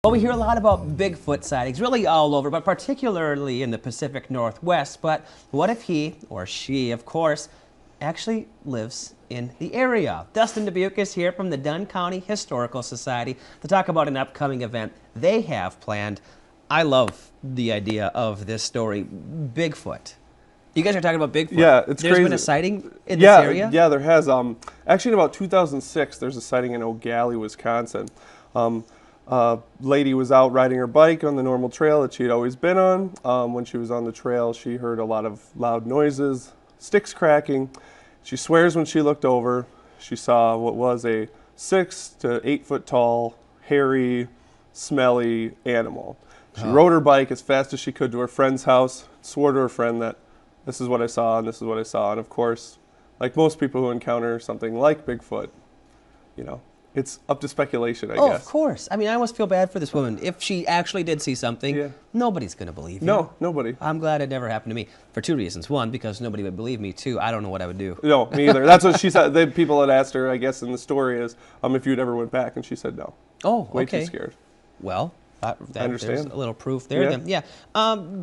Well, we hear a lot about Bigfoot sightings, really all over, but particularly in the Pacific Northwest. But what if he, or she, of course, actually lives in the area? Dustin Dubuque is here from the Dunn County Historical Society to talk about an upcoming event they have planned. I love the idea of this story, Bigfoot. You guys are talking about Bigfoot. Yeah, it's There's crazy. been a sighting in this area? Yeah, there has. Actually, in about 2006, there's a sighting in O'Galley, Wisconsin. A lady was out riding her bike on the normal trail that she had always been on. When she was on the trail, she heard a lot of loud noises, sticks cracking. She swears when she looked over, she saw what was a 6 to 8 foot tall, hairy, smelly animal. She rode her bike as fast as she could to her friend's house, swore to her friend that this is what I saw and this is what I saw. And of course, like most people who encounter something like Bigfoot, you know, it's up to speculation, I guess. Oh, of course. I mean, I almost feel bad for this woman. If she actually did see something, nobody's going to believe you. No, nobody. I'm glad it never happened to me for two reasons. One, because nobody would believe me. Two, I don't know what I would do. No, me either. That's what she said. The people had asked her, I guess, in the story is if you'd ever went back, and she said no. Oh, okay. Way too scared. Well, I understand. There's a little proof there then. Yeah.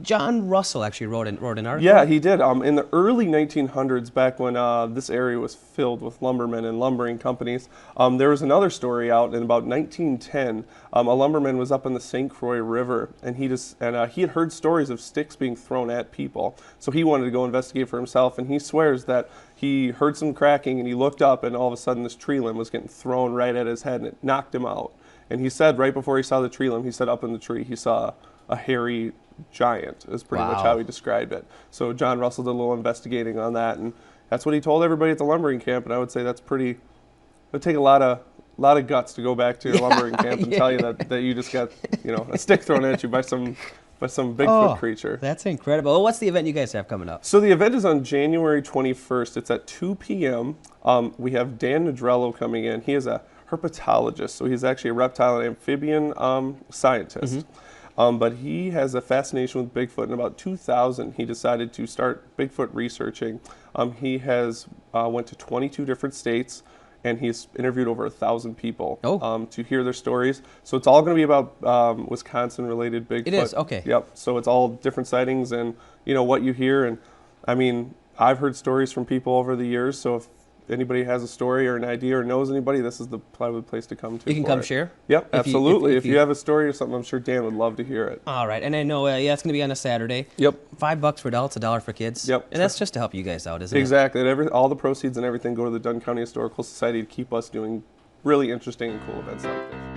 John Russell actually wrote an article. Yeah, he did. In the early 1900s, back when this area was filled with lumbermen and lumbering companies, there was another story out in about 1910. A lumberman was up in the St. Croix River, and he had heard stories of sticks being thrown at people. So he wanted to go investigate for himself, and he swears that he heard some cracking, and he looked up, and all of a sudden this tree limb was getting thrown right at his head, and it knocked him out. And he said right before he saw the tree limb, he said up in the tree he saw a hairy giant, is pretty much how he described it. So John Russell did a little investigating on that, and that's what he told everybody at the lumbering camp. And I would say that's pretty, it would take a lot of guts to go back to your lumbering camp and tell you that you just got, a stick thrown at you by some Bigfoot creature. That's incredible. Well, what's the event you guys have coming up? So the event is on January 21st. It's at 2 p.m. We have Dan Nadrello coming in. He is a herpetologist, so he's actually a reptile and amphibian scientist. But he has a fascination with Bigfoot. In about 2000, he decided to start Bigfoot researching. He has went to 22 different states, and he's interviewed over 1,000 people to hear their stories. So it's all going to be about Wisconsin-related Bigfoot. It is, okay. Yep. So it's all different sightings and what you hear. And I mean, I've heard stories from people over the years. So if anybody has a story or an idea or knows anybody, this is the plywood place to come to. You can come share? Yep, absolutely. If you have a story or something, I'm sure Dan would love to hear it. All right, and I know, it's going to be on a Saturday. Yep. $5 for adults, $1 for kids. Yep. And that's just to help you guys out, isn't it? Exactly. All the proceeds and everything go to the Dunn County Historical Society to keep us doing really interesting and cool events like this.